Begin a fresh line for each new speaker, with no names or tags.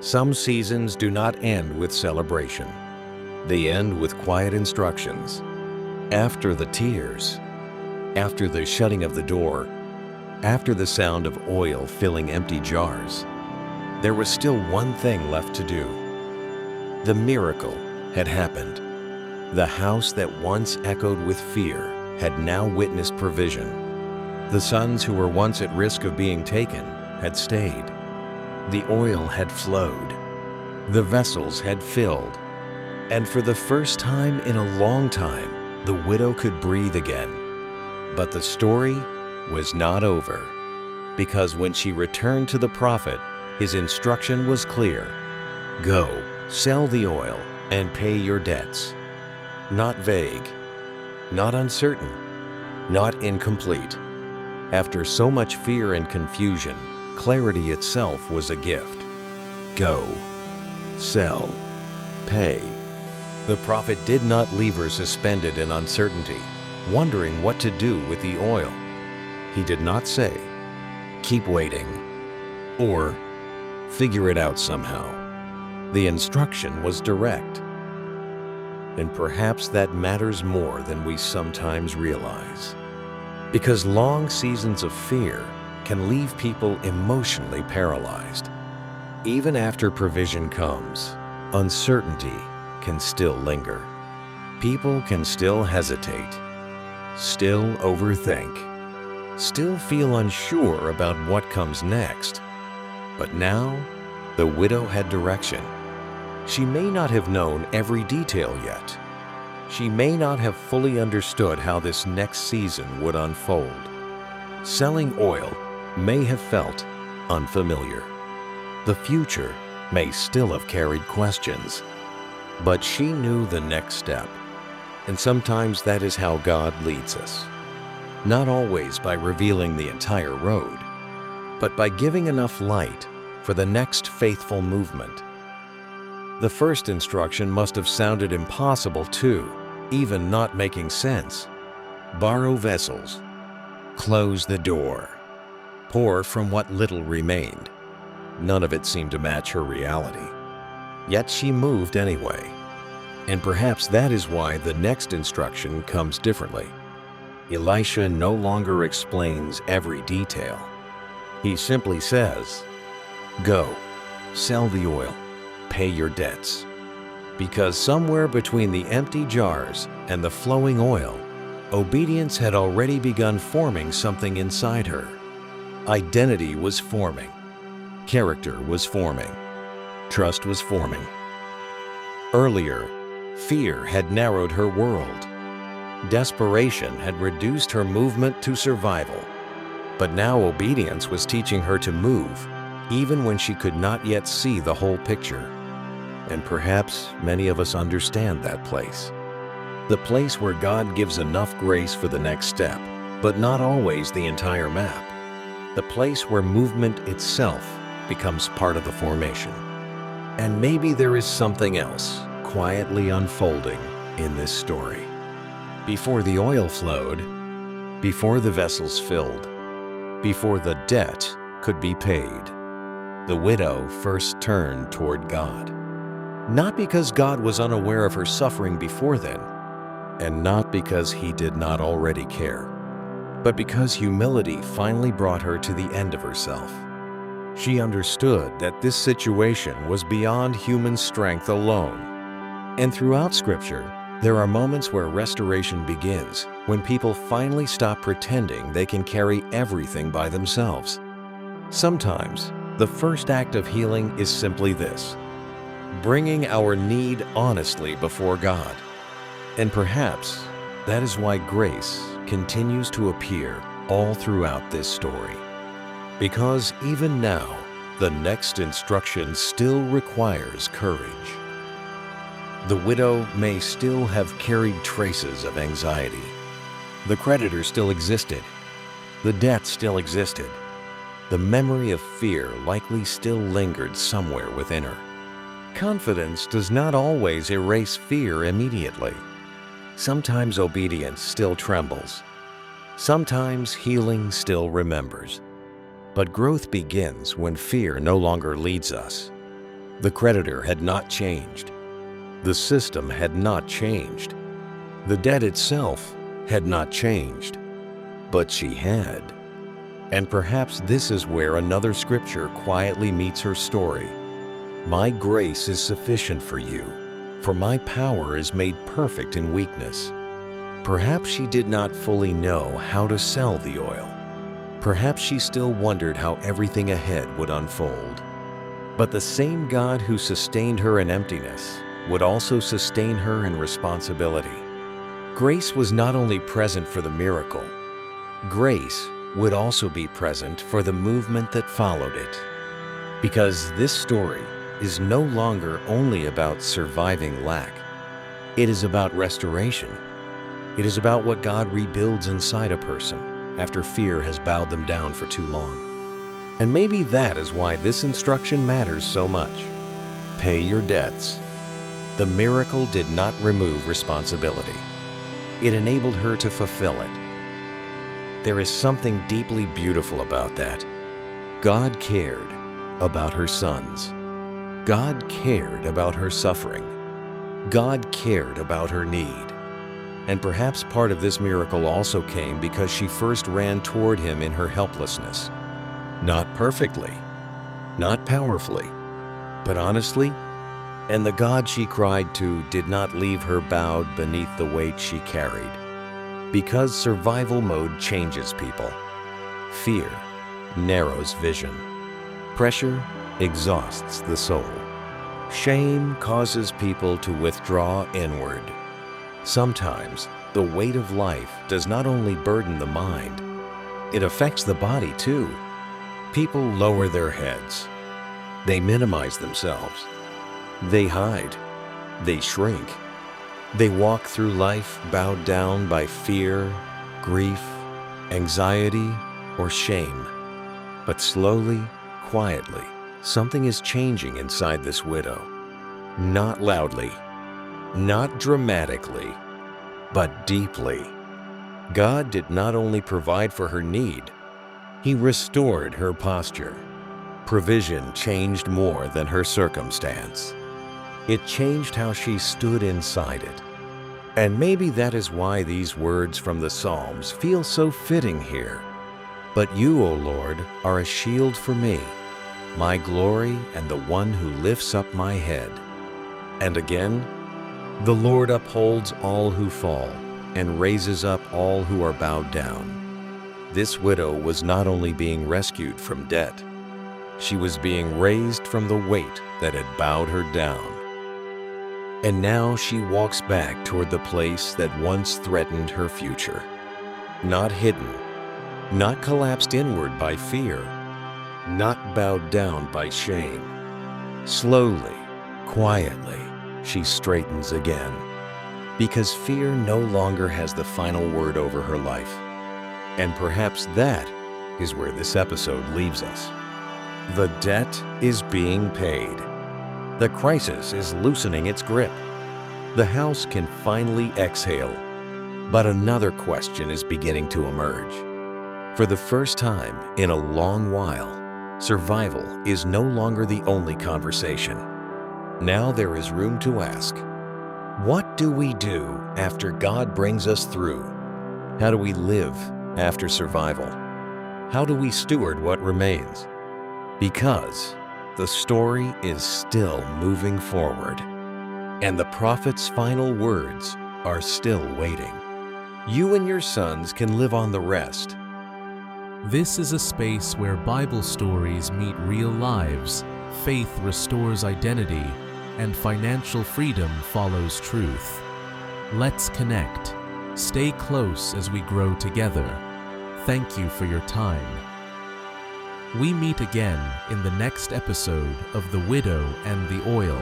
Some seasons do not end with celebration. They end with quiet instructions. After the tears, after the shutting of the door, after the sound of oil filling empty jars, there was still one thing left to do. The miracle had happened. The house that once echoed with fear had now witnessed provision. The sons who were once at risk of being taken had stayed. The oil had flowed. The vessels had filled. And for the first time in a long time, the widow could breathe again. But the story was not over, because when she returned to the prophet, his instruction was clear. Go, sell the oil, and pay your debts. Not vague, not uncertain, not incomplete. After so much fear and confusion, clarity itself was a gift. Go, sell, pay. The prophet did not leave her suspended in uncertainty, wondering what to do with the oil. He did not say, keep waiting, or figure it out somehow. The instruction was direct. And perhaps that matters more than we sometimes realize. Because long seasons of fear can leave people emotionally paralyzed. Even after provision comes, uncertainty can still linger. People can still hesitate, still overthink, still feel unsure about what comes next. But now, the widow had direction. She may not have known every detail yet. She may not have fully understood how this next season would unfold. Selling oil may have felt unfamiliar. The future may still have carried questions. But she knew the next step. And sometimes that is how God leads us. Not always by revealing the entire road, but by giving enough light for the next faithful movement. The first instruction must have sounded impossible too, even not making sense. Borrow vessels, close the door, pour from what little remained. None of it seemed to match her reality. Yet she moved anyway. And perhaps that is why the next instruction comes differently. Elisha no longer explains every detail. He simply says, go, sell the oil, pay your debts. Because somewhere between the empty jars and the flowing oil, obedience had already begun forming something inside her. Identity was forming. Character was forming. Trust was forming. Earlier, fear had narrowed her world. Desperation had reduced her movement to survival. But now obedience was teaching her to move, even when she could not yet see the whole picture. And perhaps many of us understand that place. The place where God gives enough grace for the next step, but not always the entire map. The place where movement itself becomes part of the formation. And maybe there is something else quietly unfolding in this story. Before the oil flowed, before the vessels filled, before the debt could be paid, the widow first turned toward God. Not because God was unaware of her suffering before then, and not because he did not already care, but because humility finally brought her to the end of herself. She understood that this situation was beyond human strength alone. And throughout Scripture, there are moments where restoration begins, when people finally stop pretending they can carry everything by themselves. Sometimes, the first act of healing is simply this: bringing our need honestly before God. And perhaps that is why grace continues to appear all throughout this story. Because even now, the next instruction still requires courage. The widow may still have carried traces of anxiety. The creditor still existed. The debt still existed. The memory of fear likely still lingered somewhere within her. Confidence does not always erase fear immediately. Sometimes obedience still trembles. Sometimes healing still remembers. But growth begins when fear no longer leads us. The creditor had not changed. The system had not changed. The debt itself had not changed. But she had. And perhaps this is where another scripture quietly meets her story. My grace is sufficient for you, for my power is made perfect in weakness. Perhaps she did not fully know how to sell the oil. Perhaps she still wondered how everything ahead would unfold. But the same God who sustained her in emptiness would also sustain her in responsibility. Grace was not only present for the miracle, grace would also be present for the movement that followed it. Because this story is no longer only about surviving lack. It is about restoration. It is about what God rebuilds inside a person after fear has bowed them down for too long. And maybe that is why this instruction matters so much. Pay your debts. The miracle did not remove responsibility. It enabled her to fulfill it. There is something deeply beautiful about that. God cared about her sons. God cared about her suffering. God cared about her need. And perhaps part of this miracle also came because she first ran toward him in her helplessness. Not perfectly, not powerfully, but honestly. And the God she cried to did not leave her bowed beneath the weight she carried. Because survival mode changes people. Fear narrows vision. Pressure exhausts the soul. Shame causes people to withdraw inward. Sometimes the weight of life does not only burden the mind, it affects the body too. People lower their heads. They minimize themselves. They hide. They shrink. They walk through life bowed down by fear, grief, anxiety, or shame. But slowly, quietly, something is changing inside this widow. Not loudly, not dramatically, but deeply. God did not only provide for her need, He restored her posture. Provision changed more than her circumstance. It changed how she stood inside it. And maybe that is why these words from the Psalms feel so fitting here. But you, O Lord, are a shield for me, my glory and the one who lifts up my head. And again, the Lord upholds all who fall and raises up all who are bowed down. This widow was not only being rescued from debt, she was being raised from the weight that had bowed her down. And now she walks back toward the place that once threatened her future. Not hidden, not collapsed inward by fear, not bowed down by shame. Slowly, quietly, she straightens again, because fear no longer has the final word over her life. And perhaps that is where this episode leaves us. The debt is being paid. The crisis is loosening its grip. The house can finally exhale. But another question is beginning to emerge. For the first time in a long while, survival is no longer the only conversation. Now there is room to ask, what do we do after God brings us through? How do we live after survival? How do we steward what remains? Because the story is still moving forward, and the prophet's final words are still waiting. You and your sons can live on the rest.
This is a space where Bible stories meet real lives, faith restores identity, and financial freedom follows truth. Let's connect. Stay close as we grow together. Thank you for your time. We meet again in the next episode of The Widow and the Oil.